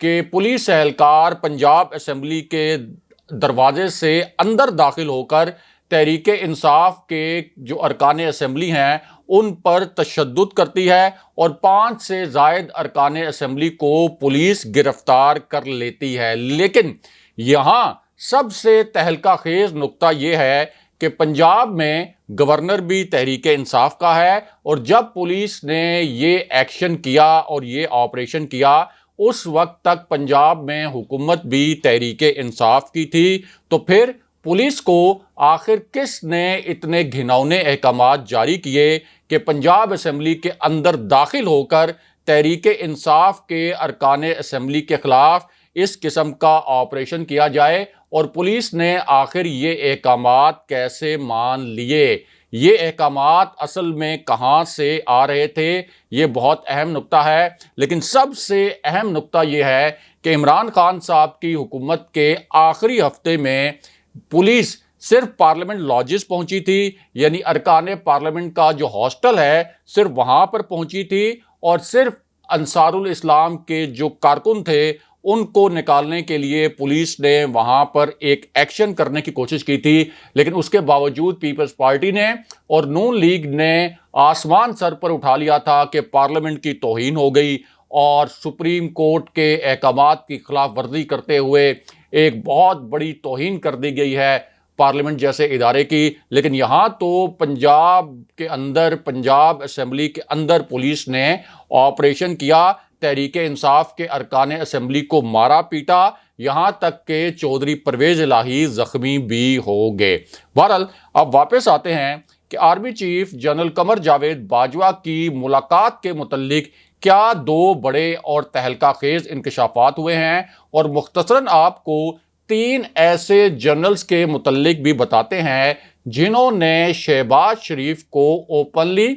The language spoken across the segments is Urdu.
کہ پولیس اہلکار پنجاب اسمبلی کے دروازے سے اندر داخل ہو کر تحریک انصاف کے جو ارکان اسمبلی ہیں ان پر تشدد کرتی ہے اور 5 سے زائد ارکان اسمبلی کو پولیس گرفتار کر لیتی ہے۔ لیکن یہاں سب سے تہلکہ خیز نقطہ یہ ہے کہ پنجاب میں گورنر بھی تحریک انصاف کا ہے، اور جب پولیس نے یہ ایکشن کیا اور یہ آپریشن کیا اس وقت تک پنجاب میں حکومت بھی تحریک انصاف کی تھی۔ تو پھر پولیس کو آخر کس نے اتنے گھناؤنے احکامات جاری کیے کہ پنجاب اسمبلی کے اندر داخل ہو کر تحریک انصاف کے ارکان اسمبلی کے خلاف اس قسم کا آپریشن کیا جائے، اور پولیس نے آخر یہ احکامات کیسے مان لیے؟ یہ احکامات اصل میں کہاں سے آ رہے تھے؟ یہ بہت اہم نقطہ ہے، لیکن سب سے اہم نقطہ یہ ہے کہ عمران خان صاحب کی حکومت کے آخری ہفتے میں پولیس صرف پارلیمنٹ لاجز پہنچی تھی، یعنی ارکان پارلیمنٹ کا جو ہاسٹل ہے صرف وہاں پر پہنچی تھی، اور صرف انصار الاسلام کے جو کارکن تھے ان کو نکالنے کے لیے پولیس نے وہاں پر ایک ایکشن کرنے کی کوشش کی تھی۔ لیکن اس کے باوجود پیپلز پارٹی نے اور نون لیگ نے آسمان سر پر اٹھا لیا تھا کہ پارلیمنٹ کی توہین ہو گئی، اور سپریم کورٹ کے احکامات کی خلاف ورزی کرتے ہوئے ایک بہت بڑی توہین کر دی گئی ہے پارلیمنٹ جیسے ادارے کی۔ لیکن یہاں تو پنجاب کے اندر، پنجاب اسمبلی کے اندر پولیس نے آپریشن کیا، تحریک انصاف کے ارکان اسمبلی کو مارا پیٹا، یہاں تک کہ چودھری پرویز الہی زخمی بھی ہو گئے۔ بہرحال اب واپس آتے ہیں کہ army chief general Qamar Javed Bajwa کی ملاقات کے متعلق کیا 2 بڑے اور تہلکہ خیز انکشافات ہوئے ہیں، اور مختصراً آپ کو 3 ایسے جنرلز کے متعلق بھی بتاتے ہیں جنہوں نے شہباز شریف کو اوپنلی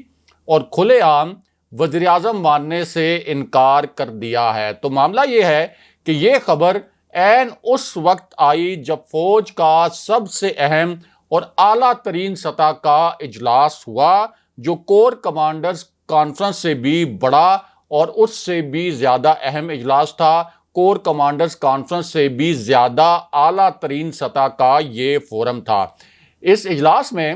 اور کھلے عام وزیر اعظم ماننے سے انکار کر دیا ہے۔ تو معاملہ یہ ہے کہ یہ خبر عین اس وقت آئی جب فوج کا سب سے اہم اور اعلیٰ ترین سطح کا اجلاس ہوا، جو کور کمانڈرز کانفرنس سے بھی بڑا اور اس سے بھی زیادہ اہم اجلاس تھا۔ کور کمانڈرز کانفرنس سے بھی زیادہ اعلیٰ ترین سطح کا یہ فورم تھا۔ اس اجلاس میں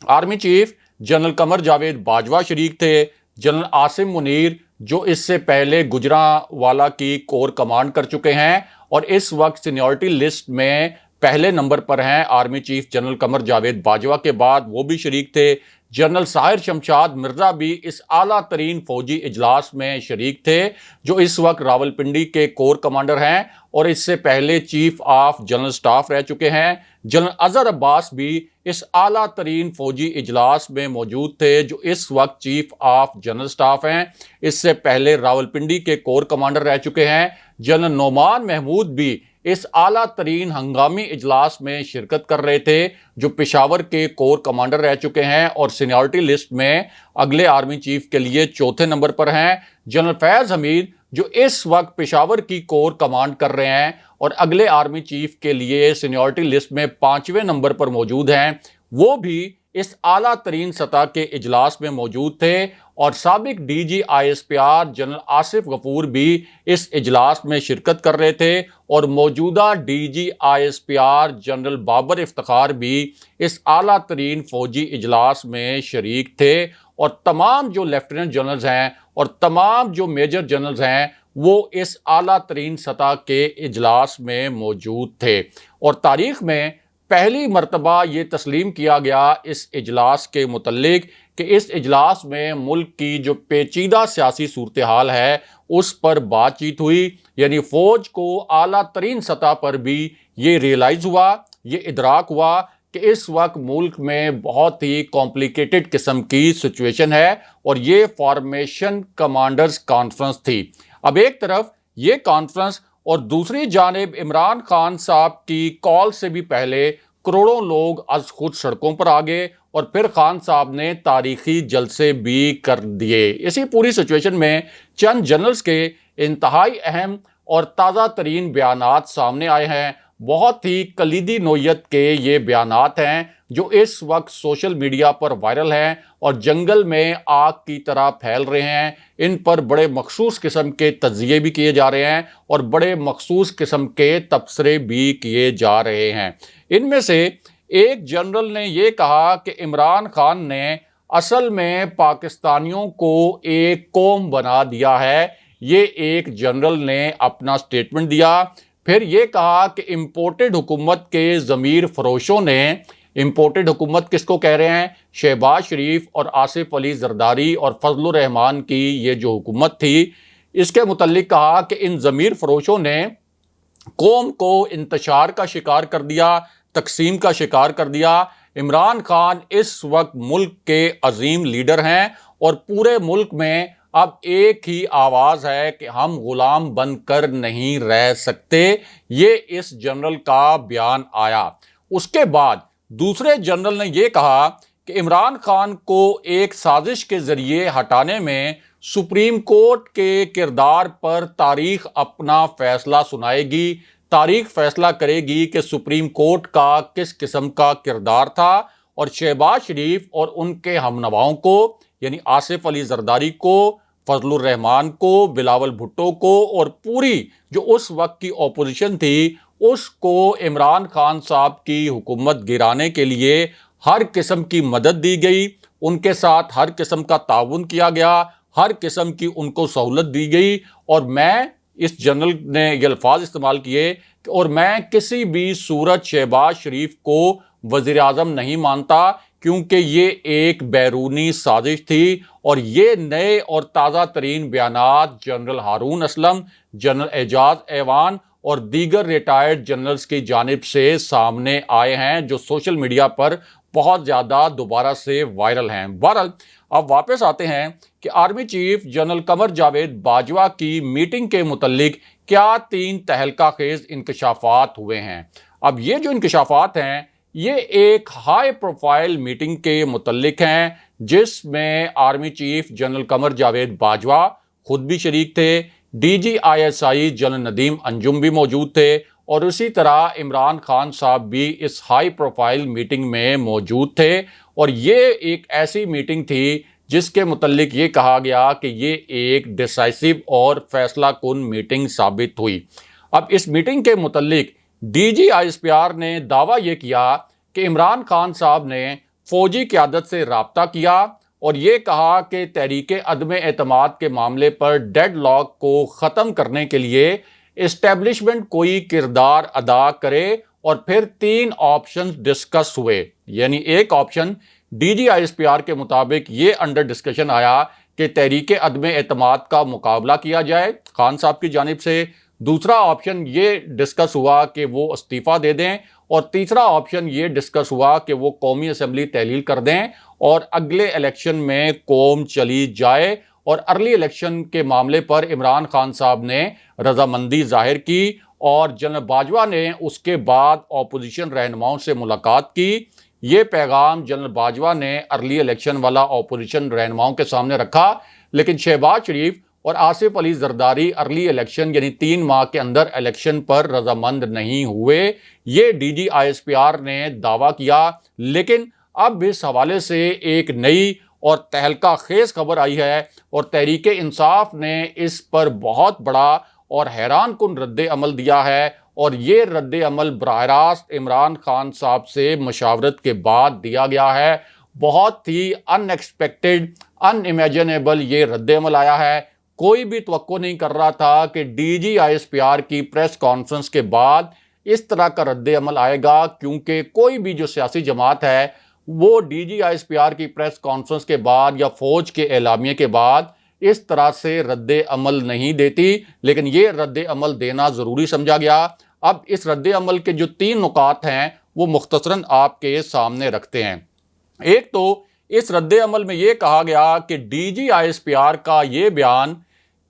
army chief general Qamar Javed Bajwa شریک تھے، جنرل عاصم منیر جو اس سے پہلے گجرانوالہ کی کور کمانڈ کر چکے ہیں اور اس وقت سینیورٹی لسٹ میں پہلے نمبر پر ہیں army chief general Qamar Javed Bajwa کے بعد، وہ بھی شریک تھے۔ جنرل ساحر شمشاد مرزا بھی اس اعلیٰ ترین فوجی اجلاس میں شریک تھے، جو اس وقت راولپنڈی کے کور کمانڈر ہیں اور اس سے پہلے چیف آف جنرل سٹاف رہ چکے ہیں۔ جنرل اظہر عباس بھی اس اعلیٰ ترین فوجی اجلاس میں موجود تھے، جو اس وقت چیف آف جنرل سٹاف ہیں، اس سے پہلے راولپنڈی کے کور کمانڈر رہ چکے ہیں۔ جنرل نعمان محمود بھی اس اعلیٰ ترین ہنگامی اجلاس میں شرکت کر رہے تھے، جو پشاور کے کور کمانڈر رہ چکے ہیں اور سینیورٹی لسٹ میں اگلے آرمی چیف کے لیے 4تھے نمبر پر ہیں۔ جنرل فیض حمید جو اس وقت پشاور کی کور کمانڈ کر رہے ہیں اور اگلے آرمی چیف کے لیے سینیورٹی لسٹ میں 5ویں نمبر پر موجود ہیں، وہ بھی اس اعلیٰ ترین سطح کے اجلاس میں موجود تھے، اور سابق D G I S P R General Asif Ghafoor بھی اس اجلاس میں شرکت کر رہے تھے، اور موجودہ D G I S P R General Babar Iftikhar بھی اس اعلیٰ ترین فوجی اجلاس میں شریک تھے، اور تمام جو لیفٹیننٹ جنرلز ہیں اور تمام جو میجر جنرلز ہیں وہ اس اعلیٰ ترین سطح کے اجلاس میں موجود تھے۔ اور تاریخ میں پہلی مرتبہ یہ تسلیم کیا گیا اس اجلاس کے متعلق کہ اس اجلاس میں ملک کی جو پیچیدہ سیاسی صورتحال ہے اس پر بات چیت ہوئی، یعنی فوج کو اعلیٰ ترین سطح پر بھی یہ ریئلائز ہوا، یہ ادراک ہوا کہ اس وقت ملک میں بہت ہی کمپلیکیٹڈ قسم کی سچویشن ہے، اور یہ فارمیشن کمانڈرز کانفرنس تھی۔ اب ایک طرف یہ کانفرنس اور دوسری جانب عمران خان صاحب کی کال سے بھی پہلے کروڑوں لوگ از خود سڑکوں پر آ گئے، اور پھر خان صاحب نے تاریخی جلسے بھی کر دیے۔ اسی پوری سچویشن میں چند جنرلز کے انتہائی اہم اور تازہ ترین بیانات سامنے آئے ہیں۔ بہت ہی کلیدی نوعیت کے یہ بیانات ہیں جو اس وقت سوشل میڈیا پر وائرل ہیں اور جنگل میں آگ کی طرح پھیل رہے ہیں۔ ان پر بڑے مخصوص قسم کے تجزیے بھی کیے جا رہے ہیں اور بڑے مخصوص قسم کے تبصرے بھی کیے جا رہے ہیں۔ ان میں سے ایک جنرل نے یہ کہا کہ عمران خان نے اصل میں پاکستانیوں کو ایک قوم بنا دیا ہے۔ یہ ایک جنرل نے اپنا سٹیٹمنٹ دیا۔ پھر یہ کہا کہ امپورٹڈ حکومت کے ضمیر فروشوں نے، امپورٹڈ حکومت کس کو کہہ رہے ہیں؟ شہباز شریف اور آصف علی زرداری اور فضل الرحمان کی یہ جو حکومت تھی، اس کے متعلق کہا کہ ان ضمیر فروشوں نے قوم کو انتشار کا شکار کر دیا، تقسیم کا شکار کر دیا۔ عمران خان اس وقت ملک کے عظیم لیڈر ہیں اور پورے ملک میں اب ایک ہی آواز ہے کہ ہم غلام بن کر نہیں رہ سکتے۔ یہ اس جنرل کا بیان آیا۔ اس کے بعد دوسرے جنرل نے یہ کہا کہ عمران خان کو ایک سازش کے ذریعے ہٹانے میں سپریم کورٹ کے کردار پر تاریخ اپنا فیصلہ سنائے گی۔ تاریخ فیصلہ کرے گی کہ سپریم کورٹ کا کس قسم کا کردار تھا، اور شہباز شریف اور ان کے ہمنواؤں کو، یعنی آصف علی زرداری کو، فضل الرحمان کو، بلاول بھٹو کو اور پوری جو اس وقت کی اپوزیشن تھی، اس کو عمران خان صاحب کی حکومت گرانے کے لیے ہر قسم کی مدد دی گئی، ان کے ساتھ ہر قسم کا تعاون کیا گیا، ہر قسم کی ان کو سہولت دی گئی۔ اور میں، اس جنرل نے یہ الفاظ استعمال کیے کہ اور میں کسی بھی صورت شہباز شریف کو وزیر اعظم نہیں مانتا، کیونکہ یہ ایک بیرونی سازش تھی۔ اور یہ نئے اور تازہ ترین بیانات جنرل ہارون اسلم، جنرل اعجاز ایوان اور دیگر ریٹائرڈ جنرلز کی جانب سے سامنے آئے ہیں، جو سوشل میڈیا پر بہت زیادہ دوبارہ سے وائرل ہیں۔ بہرحال اب واپس آتے ہیں کہ army chief general Qamar Javed Bajwa کی میٹنگ کے متعلق کیا 3 تہلکہ خیز انکشافات ہوئے ہیں۔ اب یہ جو انکشافات ہیں، یہ ایک ہائی پروفائل میٹنگ کے متعلق ہیں، جس میں army chief general Qamar Javed Bajwa خود بھی شریک تھے، D G ISI general Nadeem Anjum بھی موجود تھے، اور اسی طرح عمران خان صاحب بھی اس ہائی پروفائل میٹنگ میں موجود تھے۔ اور یہ ایک ایسی میٹنگ تھی جس کے متعلق یہ کہا گیا کہ یہ ایک ڈیسائسو اور فیصلہ کن میٹنگ ثابت ہوئی۔ اب اس میٹنگ کے متعلق ڈی جی ISPR نے دعویٰ یہ کیا کہ عمران خان صاحب نے فوجی قیادت سے رابطہ کیا اور یہ کہا کہ تحریک عدم اعتماد کے معاملے پر ڈیڈ لاک کو ختم کرنے کے لیے اسٹیبلشمنٹ کوئی کردار ادا کرے، اور پھر 3 آپشنز ڈسکس ہوئے۔ یعنی ایک آپشن ڈی جی ISPR کے مطابق یہ انڈر ڈسکشن آیا کہ تحریک عدم اعتماد کا مقابلہ کیا جائے خان صاحب کی جانب سے، دوسرا آپشن یہ ڈسکس ہوا کہ وہ استعفیٰ دے دیں، اور تیسرا آپشن یہ ڈسکس ہوا کہ وہ قومی اسمبلی تحلیل کر دیں اور اگلے الیکشن میں قوم چلی جائے۔ اور ارلی الیکشن کے معاملے پر عمران خان صاحب نے رضامندی ظاہر کی، اور جنرل باجوہ نے اس کے بعد اپوزیشن رہنماؤں سے ملاقات کی۔ یہ پیغام جنرل باجوہ نے ارلی الیکشن والا اپوزیشن رہنماؤں کے سامنے رکھا، لیکن شہباز شریف اور آصف علی زرداری ارلی الیکشن یعنی 3 ماہ کے اندر الیکشن پر رضامند نہیں ہوئے، یہ ڈی جی ISPR نے دعویٰ کیا۔ لیکن اب اس حوالے سے ایک نئی اور تہلکہ خیز خبر آئی ہے، اور تحریک انصاف نے اس پر بہت بڑا اور حیران کن رد عمل دیا ہے، اور یہ رد عمل براہ راست عمران خان صاحب سے مشاورت کے بعد دیا گیا ہے۔ بہت ہی ان ایکسپیکٹڈ، ان امیجنیبل یہ رد عمل آیا ہے۔ کوئی بھی توقع نہیں کر رہا تھا کہ ڈی جی ISPR کی پریس کانفرنس کے بعد اس طرح کا رد عمل آئے گا، کیونکہ کوئی بھی جو سیاسی جماعت ہے وہ ڈی جی ISPR کی پریس کانفرنس کے بعد یا فوج کے اعلامیے کے بعد اس طرح سے رد عمل نہیں دیتی، لیکن یہ رد عمل دینا ضروری سمجھا گیا۔ اب اس رد عمل کے جو 3 نکات ہیں وہ مختصراً آپ کے سامنے رکھتے ہیں۔ ایک تو اس رد عمل میں یہ کہا گیا کہ ڈی جی ISPR کا یہ بیان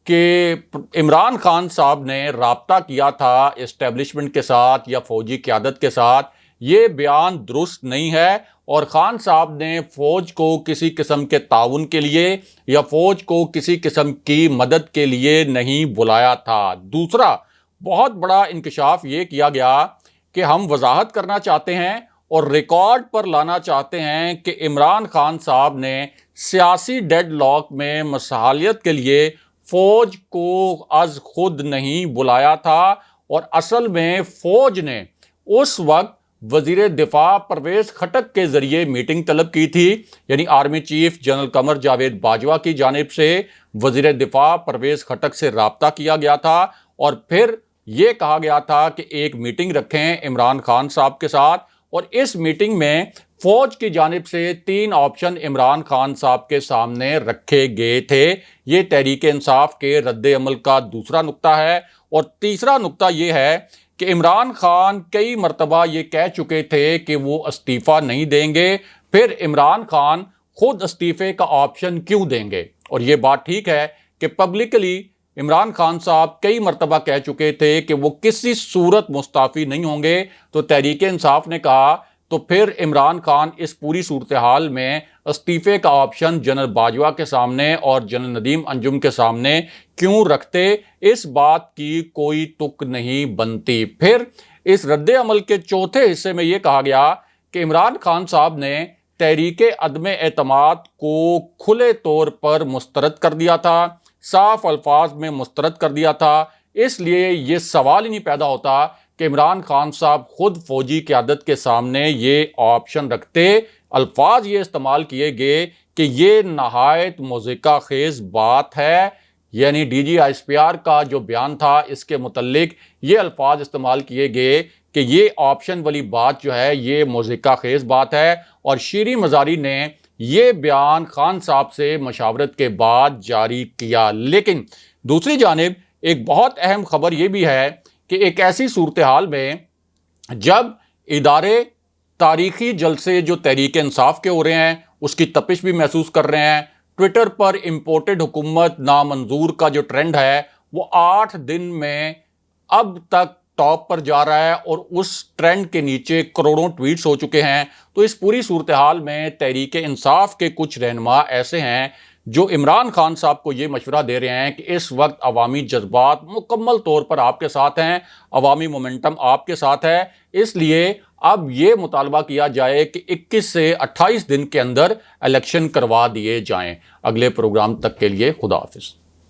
کہ عمران خان صاحب نے رابطہ کیا تھا اسٹیبلشمنٹ کے ساتھ یا فوجی قیادت کے ساتھ، یہ بیان درست نہیں ہے، اور خان صاحب نے فوج کو کسی قسم کے تعاون کے لیے یا فوج کو کسی قسم کی مدد کے لیے نہیں بلایا تھا۔ دوسرا بہت بڑا انکشاف یہ کیا گیا کہ ہم وضاحت کرنا چاہتے ہیں اور ریکارڈ پر لانا چاہتے ہیں کہ عمران خان صاحب نے سیاسی ڈیڈ لاک میں مصالحت کے لیے فوج کو از خود نہیں بلایا تھا، اور اصل میں فوج نے اس وقت وزیر دفاع پرویز خٹک کے ذریعے میٹنگ طلب کی تھی، یعنی army chief general Qamar Javed Bajwa کی جانب سے وزیر دفاع پرویز خٹک سے رابطہ کیا گیا تھا، اور پھر یہ کہا گیا تھا کہ ایک میٹنگ رکھیں عمران خان صاحب کے ساتھ، اور اس میٹنگ میں فوج کی جانب سے 3 آپشن عمران خان صاحب کے سامنے رکھے گئے تھے۔ یہ تحریک انصاف کے رد عمل کا دوسرا نقطہ ہے، اور تیسرا نقطہ یہ ہے کہ عمران خان کئی مرتبہ یہ کہہ چکے تھے کہ وہ استعفیٰ نہیں دیں گے، پھر عمران خان خود استعفے کا آپشن کیوں دیں گے؟ اور یہ بات ٹھیک ہے کہ پبلکلی عمران خان صاحب کئی مرتبہ کہہ چکے تھے کہ وہ کسی صورت مستعفی نہیں ہوں گے، تو تحریک انصاف نے کہا تو پھر عمران خان اس پوری صورتحال میں استعفے کا آپشن جنرل باجوہ کے سامنے اور جنرل ندیم انجم کے سامنے کیوں رکھتے؟ اس بات کی کوئی تک نہیں بنتی۔ پھر اس رد عمل کے چوتھے حصے میں یہ کہا گیا کہ عمران خان صاحب نے تحریک عدم اعتماد کو کھلے طور پر مسترد کر دیا تھا، صاف الفاظ میں مسترد کر دیا تھا، اس لیے یہ سوال ہی نہیں پیدا ہوتا کہ عمران خان صاحب خود فوجی قیادت کے سامنے یہ آپشن رکھتے۔ الفاظ یہ استعمال کیے گئے کہ یہ نہایت مضحکہ خیز بات ہے، یعنی D G S P R کا جو بیان تھا اس کے متعلق یہ الفاظ استعمال کیے گئے کہ یہ آپشن والی بات جو ہے یہ مضحکہ خیز بات ہے، اور شیریں مزاری نے یہ بیان خان صاحب سے مشاورت کے بعد جاری کیا۔ لیکن دوسری جانب ایک بہت اہم خبر یہ بھی ہے کہ ایک ایسی صورتحال میں جب ادارے تاریخی جلسے جو تحریک انصاف کے ہو رہے ہیں اس کی تپش بھی محسوس کر رہے ہیں، ٹویٹر پر امپورٹڈ حکومت نامنظور کا جو ٹرینڈ ہے وہ 8 دن میں اب تک ٹاپ پر جا رہا ہے، اور اس ٹرینڈ کے نیچے کروڑوں ٹویٹس ہو چکے ہیں۔ تو اس پوری صورتحال میں تحریک انصاف کے کچھ رہنما ایسے ہیں جو عمران خان صاحب کو یہ مشورہ دے رہے ہیں کہ اس وقت عوامی جذبات مکمل طور پر آپ کے ساتھ ہیں، عوامی مومنٹم آپ کے ساتھ ہے، اس لیے اب یہ مطالبہ کیا جائے کہ 21 سے 28 دن کے اندر الیکشن کروا دیے جائیں۔ اگلے پروگرام تک کے لیے خدا حافظ۔